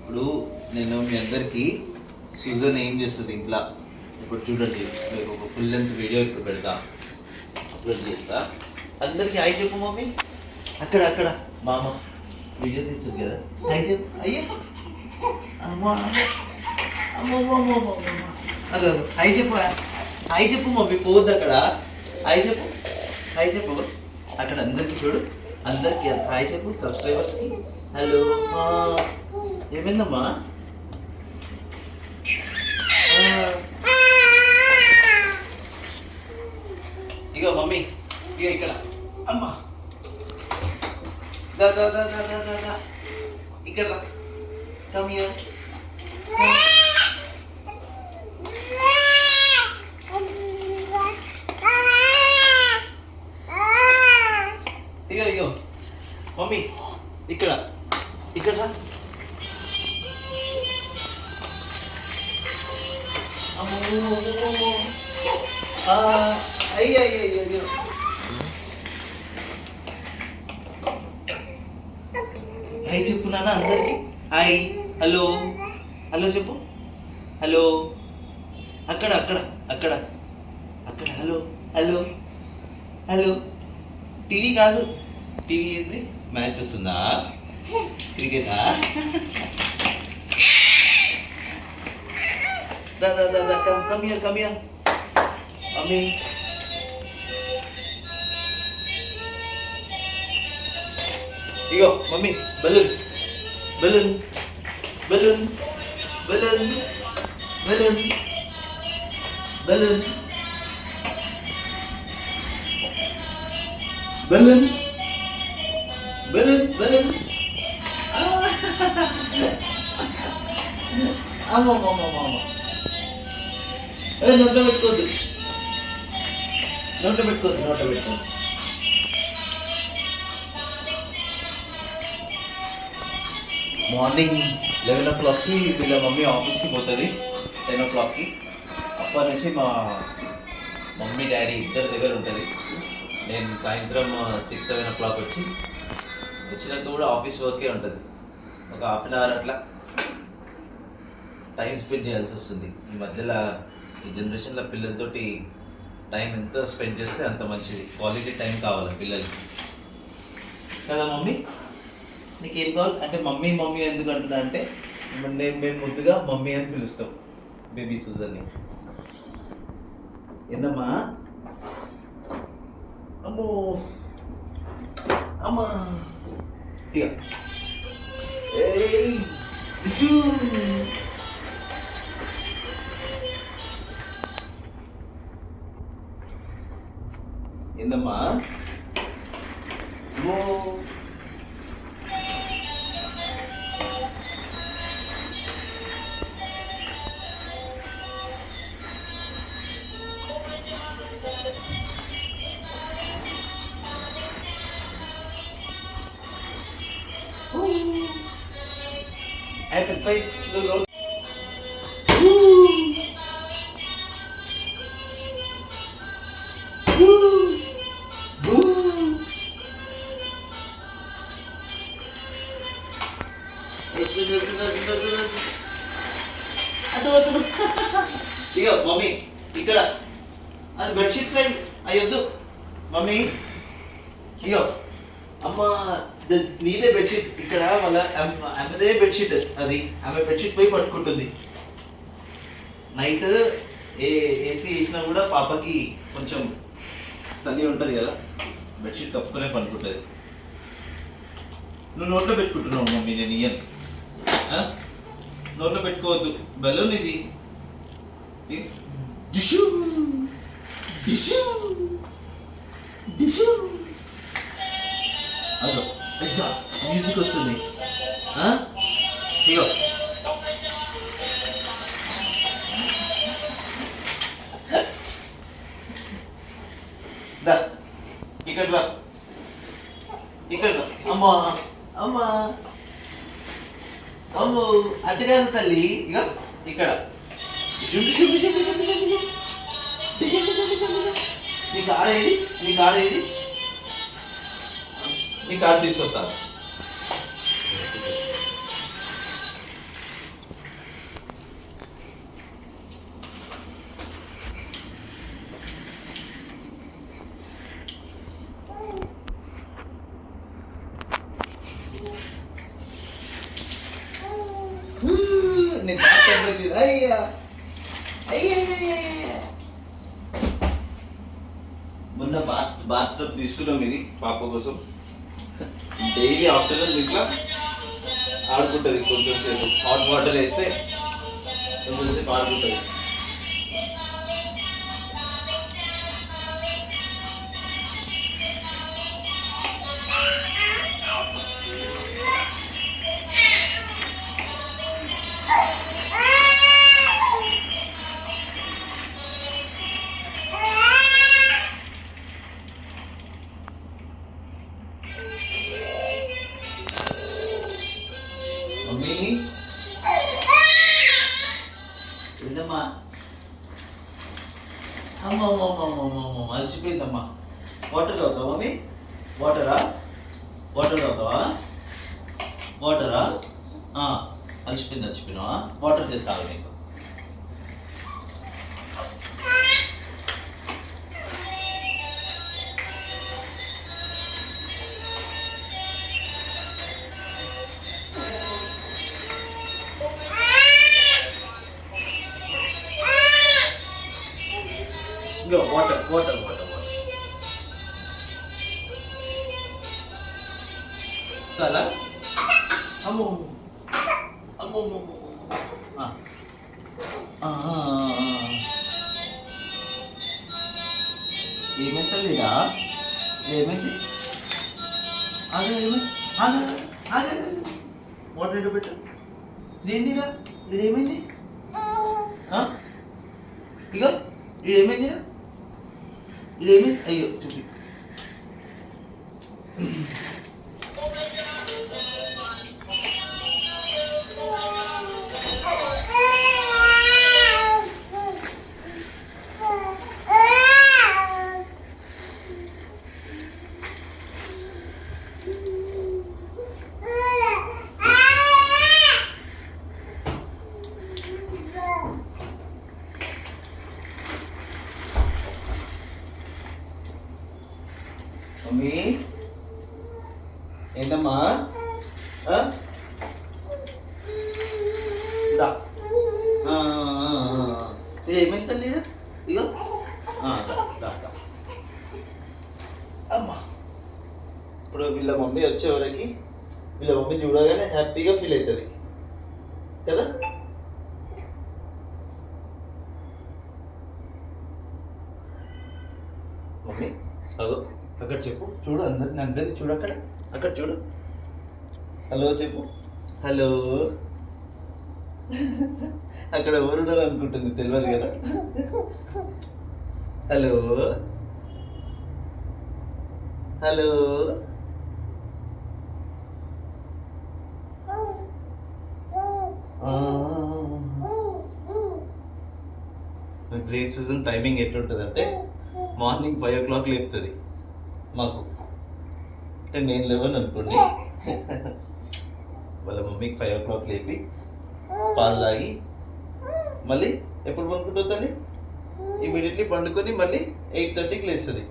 ఇప్పుడు నేను మీ అందరికీ సీజన్ ఏం చేస్తుంది ఇంట్లో ఇప్పుడు చూడండి, మీకు ఒక ఫుల్ లెంత్ వీడియో ఇప్పుడు పెడతా, అప్లోడ్ చేస్తా. అందరికీ హాయ్ చెప్పు మమ్మీ. అక్కడ అక్కడ మామ వీడియో తీస్తుంది కదా, హాయ్ చెప్పు. అయ్యో అమ్మా అమ్మమ్మ అదో హాయ్ చెప్పు, హాయ్ చెప్పు మమ్మీ. పోవద్దు అక్కడ, హాయ్ చెప్పు, హాయ్ చెప్పు. అక్కడ అందరికీ చూడు, అందరికీ హాయ్ చెప్పు, సబ్స్క్రైబర్స్కి. హలో ఏమైందమ్మా? ఇగో మమ్మీ, ఇగో ఇక్కడ అమ్మా, దా దా దా దా దా దా దా ఇక్కడ రా, come here. Ego ego mummy ఇక్కడ ఇక్కడ రా. అమ్మో అయ్యో అయ్యో అయ్యో. హాయ్ చెప్పు నాన్న అందరికి. హాయ్, హలో, హలో చెప్పు, హలో. అక్కడ అక్కడ అక్కడ అక్కడ హలో హలో హలో. టీవీ కాదు, టీవీ ఏంది? మ్యాచ్ వస్తుందా? క్రికెటా? దా దా దా దా come here, come here mummy. ఇగో mummy balloon balloon balloon balloon balloon balloon balloon balloon balloon. అమ్మమ్మమ్మమ్మ, నోట్లో పెట్టుకోవద్దు, నోట్లో పెట్టుకోవద్దు, నోట్లో పెట్టుకోవద్దు. మార్నింగ్ 11 o'clockకి వీళ్ళ మమ్మీ ఆఫీస్కి పోతుంది, 10 o'clockకి. అప్పటి నుంచి మా మమ్మీ డాడీ ఇద్దరి దగ్గర ఉంటుంది. నేను సాయంత్రం 6-7 o'clock వచ్చినాక కూడా ఆఫీస్ వర్కే ఉంటుంది. ఒక హాఫ్ అన్ అవర్ అట్లా టైం స్పెండ్ చేయాల్సి వస్తుంది. ఈ మధ్యలో ఈ జనరేషన్లో పిల్లలతోటి టైం ఎంత స్పెండ్ చేస్తే అంత మంచిది. క్వాలిటీ టైం కావాలి పిల్లలకి కదా మమ్మీ. నీకేం కావాలి అంటే మమ్మీ మమ్మీ ఎందుకు అంటున్నా అంటే మేము ముద్దుగా మమ్మీ అని పిలుస్తాం బేబీ సూజన్ని. ఏందమ్మా? అమ్మో అమ్మా. ఇక ఏందమ్మా? అమ్మో pay the loan. Ego mummy ఇక్కడ అది బెడ్షీట్స్ అయ్యొద్దు మమ్మీ. ఇగో అమ్మ నీదే బెడ్షీట్ ఇక్కడ, వాళ్ళ ఆమెదే బెడ్షీట్ అది. ఆమె బెడ్షీట్ పోయి పట్టుకుంటుంది. నైట్ ఏసీ వేసినా కూడా పాపకి కొంచెం చలి ఉంటుంది కదా, బెడ్షీట్ కప్పుకునే పనుకుంటుంది. నువ్వు నోట్లో పెట్టుకుంటున్నావు మమ్మీ, నేను ఇయ్యను. నోట్లో పెట్టుకోవద్దు, బెలూన్ ఇది. డిషు డిషు డిషు. అదో అచ్చా మ్యూజిక్ వస్తుంది. ఇగో దా ఇక్కడ రా, ఇక్కడ రా. అమ్మా అమ్మా అమ్మో అటు కాదు తల్లి, ఇక ఇక్కడ. నీ కారు ఏది? నీ కారు ఏది? నీ కారు తీసుకొస్తాను. నేను బాత్రూమ్ అయ్యా అయ్యా మొన్న బాత్రూమ్ తీసుకున్నాం ఇది పాప కోసం. డైలీ ఆఫ్టర్నూన్ ఇట్లా ఆడుకుంటుంది కొంచెం సేపు. హాట్ వాటర్ వేస్తే కొంచెం సేపు ఆడుకుంటుంది. మమ్మీ ఏందమ్మా? అమ్మమ్మమ్మమ్మమ్మ అలసిపోయిందమ్మా. వాటర్ తాగుతావా మమ్మీ? వాటరా? వాటర్ తాగుతావా? వాటరా? అలసిపోయినావా? వాటర్ తెస్తావా నీకు? Go, water. Salah? Amu. ఏమైంది తల్లిడా? ఏమైంది? వాటర్ ఎటు పెట్టు. ఇదేందిరా? ఇదేమైంది? ఇగో ఇదేమైందిరా? ఇదేమైంది? అయ్యో చూపి. మమ్మీ ఏంటమ్మా? ఇది ఏమైంది తల్లి? ఇగో అమ్మా. ఇప్పుడు వీళ్ళ మమ్మీ వచ్చేవరకి వీళ్ళ మమ్మీ చూడగానే హ్యాపీగా ఫీల్ అవుతుంది కదా. మమ్మీ అగో అక్కడ చెప్పు. చూడు అందరిని చూడు. అక్కడ చూడు. హలో చెప్పు. హలో. అక్కడ ఎవరున్నారు అనుకుంటుంది, తెలియదు కదా. Hello hello. Grace season timing ఎట్లుంటుంది అంటే మార్నింగ్ 5 o'clock లేపుతుంది మాకు. అంటే నేను లేవను అనుకోండి, వాళ్ళ మమ్మీకి 5 o'clock లేపి పాలు తాగి మళ్ళీ ఎప్పుడు పండుకుంటుంది తల్లి? ఇమీడియట్లీ పండుకొని మళ్ళీ 8:30కి లేస్తుంది.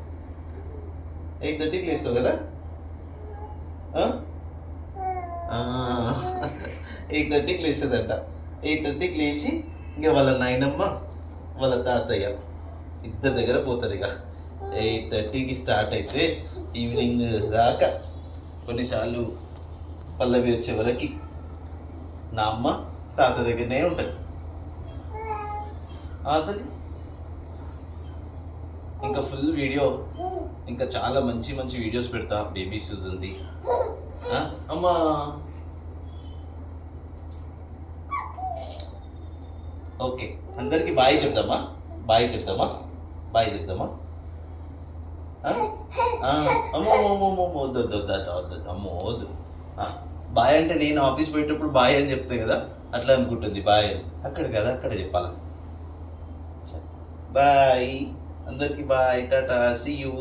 8:30కి లేస్తావు కదా? 8:30కి లేస్తుందంట. 8:30కి లేచి ఇంకా వాళ్ళ నాయనమ్మ వాళ్ళ తాతయ్య ఇద్దరి దగ్గర పోతారు. ఇక 8:30కి స్టార్ట్ అయితే ఈవినింగ్ దాకా, కొన్నిసార్లు పల్లవి వచ్చే వరకు నా అమ్మ తాత దగ్గరనే ఉంటుంది. అతని ఇంకా ఫుల్ వీడియో, ఇంకా చాలా మంచి మంచి వీడియోస్ పెడతా బేబీ సూజన్ది. అమ్మా ఓకే, అందరికి బాయ్ చెప్తామా? బాయ్ చెప్తామా? అమ్మో వద్దు. బాయ్ అంటే నేను ఆఫీస్ పోయేటప్పుడు బాయ్ అని చెప్తే కదా అట్లా అనుకుంటుంది. బాయ్ అని అక్కడ కదా, అక్కడ చెప్పాలి. బాయ్ అందరికి, బాయ్, టాటా, సీ యూ.